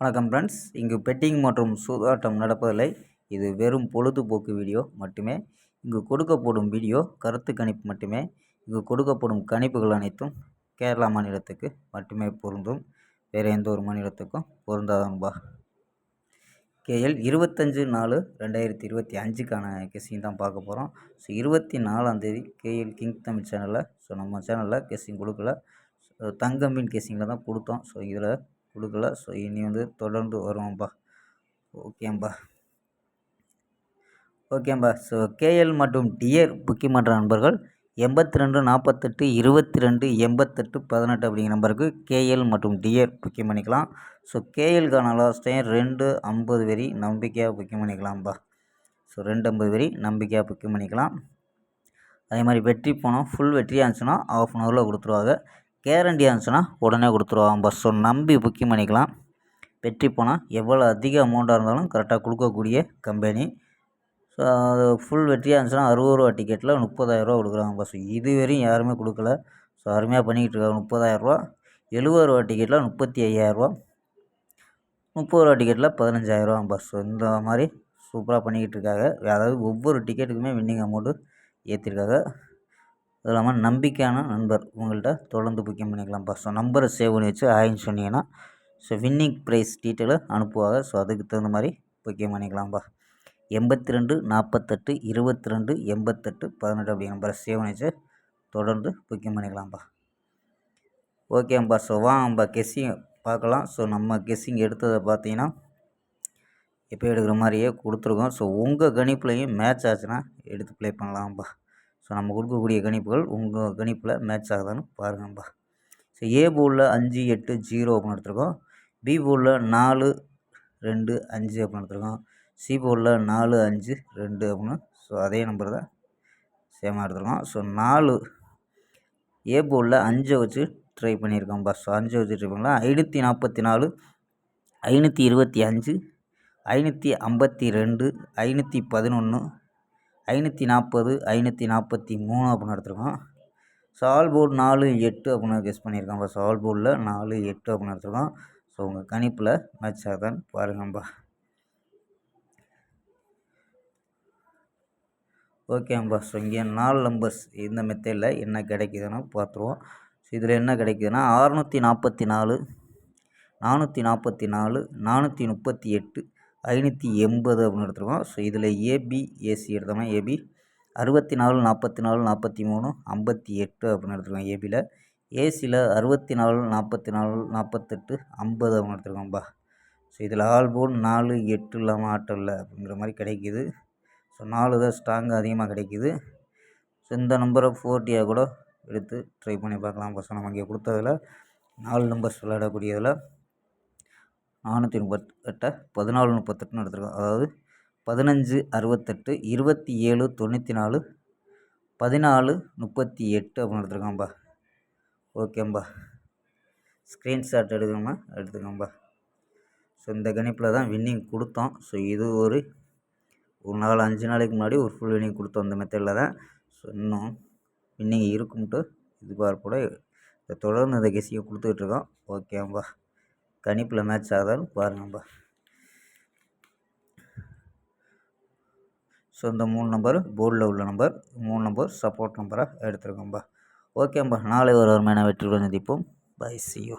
வணக்கம் ஃப்ரெண்ட்ஸ். இங்கு பெட்டிங் மற்றும் சூதாட்டம் நடப்பதில்லை. இது வெறும் பொழுதுபோக்கு வீடியோ மட்டுமே. இங்கு கொடுக்கப்படும் வீடியோ கருத்து கணிப்பு மட்டுமே. இங்கு கொடுக்கப்படும் கணிப்புகள் அனைத்தும் கேரளா மாநிலத்துக்கு மட்டுமே பொருந்தும். வேறு எந்த ஒரு மாநிலத்துக்கும் பொருந்தாதன்பா. கேஎல் 25/4/2025க்கான கெஸ்ஸிங் தான் பார்க்க போகிறோம். ஸோ 24ஆம் கேஎல் கிங் தமிழ் சேனலில் நம்ம சேனலில் கெஸ்ஸிங் கொடுக்கல. தங்கம்பின் கெஸ்ஸிங்கில் தான் கொடுத்தோம். ஸோ இதில் கொடுக்கல. ஸோ இனி தொடர்ந்து வருவோம்ப்பா. ஓகேம்பா. ஸோ கேஎல் மற்றும் டியர் புக்கிங் பண்ணுற நண்பர்கள் 82 48 22 88 18 அப்படிங்கிற நம்பருக்கு கேஎல் மற்றும் டியர் புக்கிங் பண்ணிக்கலாம். ஸோ கேஎல்கான லாஸ்ட் டைம் 250 வெரி நம்பிக்கையாக புக்கிங் பண்ணிக்கலாம்ப்பா. ஸோ 250 வெரி நம்பிக்கையாக புக்கிங் பண்ணிக்கலாம். அதே மாதிரி வெற்றி போனோம் ஃபுல் வெற்றியாக இருந்துச்சுன்னா ½ அன் ஹவரில் கொடுத்துருவாங்க. கேரண்டியாக இருந்துச்சுன்னா உடனே கொடுத்துருவாங்கப்பா. ஸோ நம்பி புக்கிங் பண்ணிக்கலாம். வெற்றி போனால் எவ்வளோ அதிக அமௌண்ட்டாக இருந்தாலும் கரெக்டாக கொடுக்கக்கூடிய கம்பெனி. ஸோ அது ஃபுல் வெற்றியாக இருந்துச்சுன்னா 60 ரூபா டிக்கெட்டில் 30,000 கொடுக்குறாங்கப்பா. ஸோ இதுவரையும் யாருமே கொடுக்கல. ஸோ அருமையாக பண்ணிக்கிட்டு இருக்காங்க. 30,000 70 ரூபா டிக்கெட்டில் 35,000 30 ரூபா டிக்கெட்டில் 15,000 ஸோ இந்த மாதிரி சூப்பராக பண்ணிக்கிட்டு இருக்காங்க. அதாவது ஒவ்வொரு டிக்கெட்டுக்குமே வின்னிங் அமௌண்ட்டு ஏற்றிருக்காங்க. அது இல்லாமல் நம்பிக்கையான நண்பர் உங்கள்கிட்ட தொடர்ந்து புக்கிங் பண்ணிக்கலாம்ப்பா. ஸோ நம்பரை சேவ் பண்ணி வச்சு ஆயின்னு சொன்னீங்கன்னா ஸோ வின்னிங் ப்ரைஸ் டீட்டெயிலை அனுப்புவாங்க. ஸோ அதுக்கு தகுந்த மாதிரி புக்கிங் பண்ணிக்கலாம்ப்பா. 82 48 22 88 18 அப்படிங்கிற நம்பரை சேவ் பண்ணி வச்சு தொடர்ந்து புக்கிங் பண்ணிக்கலாம்ப்பா. ஓகேம்பா. ஸோ வாங்கப்பா கெஸ்ஸிங் பார்க்கலாம். ஸோ நம்ம கெஸ்ஸிங் எடுத்ததை பார்த்தீங்கன்னா எப்போ எடுக்கிற மாதிரியே கொடுத்துருக்கோம். ஸோ உங்கள் கணிப்புலையும் மேட்ச் ஆச்சுன்னா எடுத்து ப்ளே பண்ணலாம்ப்பா. ஸோ நம்ம கொடுக்கக்கூடிய கணிப்புகள் உங்கள் கணிப்பில் மேட்ச் ஆகுதான்னு பாருங்கப்பா. ஸோ ஏ போர்டில் 5 8 0 அப்படின்னு எடுத்துருக்கோம். பி போர்டில் 4 2 5 அப்படின்னு எடுத்துருக்கோம். சி போர்டில் 4 5 2 அப்படின்னு ஸோ அதே நம்பர் தான் சேமாக எடுத்துருக்கோம். ஸோ 4 ஏ போர்டில் 5 வச்சு ட்ரை பண்ணியிருக்கோம்ப்பா. ஸோ 5 வச்சு ட்ரை பண்ணலாம். 544 525 552 511 540 543 அப்படின்னு எடுத்துருக்கோம். ஸோ ஆல் போர்டு 4 8 அப்படின்னு கெஸ் பண்ணியிருக்காம்பா. ஸோ ஆல் போர்டில் 4 8 அப்படின்னு எடுத்துருக்கோம். ஸோ உங்கள் கணிப்பில் மேட்ச் ஆகுதான்னு பாருங்கப்பா. ஓகேம்பா. ஸோ இங்கே 4 நம்பர்ஸ் இந்த மெத்தடில் என்ன கிடைக்குதுன்னு பார்த்துருவோம். ஸோ இதில் என்ன கிடைக்குதுன்னா 644 444 438 580 அப்படின்னு எடுத்துருக்கோம். ஸோ இதில் ஏபி ஏசி எடுத்தோம்னா ஏபி 64 44 43 58 அப்படின்னு எடுத்துருக்கோம். ஏபியில் ஏசியில் 64 44 48 50 அப்படின்னு எடுத்துருக்கோம்ப்பா. ஸோ இதில் ஆல் போர்டு 4 8 இல்லாமல் ஆட்டம் இல்லை அப்படிங்கிற மாதிரி கிடைக்கிது. ஸோ 4 தான் ஸ்ட்ராங்காக அதிகமாக கிடைக்கிது. ஸோ இந்த நம்பரை 40 கூட எடுத்து ட்ரை பண்ணி பார்க்கலாம். ஸோ நம்ம இங்கே கொடுத்ததில் 4 நம்பர்ஸ் விளையாடக்கூடியதில் 438 1438ன்னு எடுத்துருக்கோம். அதாவது 15 68 27 94 14 38 அப்படின்னு எடுத்துருக்கோம்ப்பா. ஓகேம்பா. ஸ்க்ரீன்ஷாட் எடுத்துக்கோம்பா. ஸோ இந்த கணிப்பில் தான் வின்னிங் கொடுத்தோம். ஸோ இது ஒரு 4-5 நாளைக்கு முன்னாடி ஒரு ஃபுல் வின்னிங் கொடுத்தோம் இந்த மெத்தடில் தான். ஸோ இன்னும் வின்னிங் இருக்கும்ட்டு எதிர்பார்ப்போட தொடர்ந்து இந்த கெஸ்ஸியை கொடுத்துட்ருக்கோம். ஓகேம்பா. கணிப்பில் மேட்ச் ஆகுதான்னு பாருங்கப்பா. ஸோ இந்த 3 நம்பர் போர்டில் உள்ள நம்பர் 3 நம்பர் சப்போர்ட் நம்பராக எடுத்துருக்கோம்பா. ஓகேம்பா. நாளை ஒரு அருமையான வெற்றியுடன் சந்திப்போம். Bye, see you.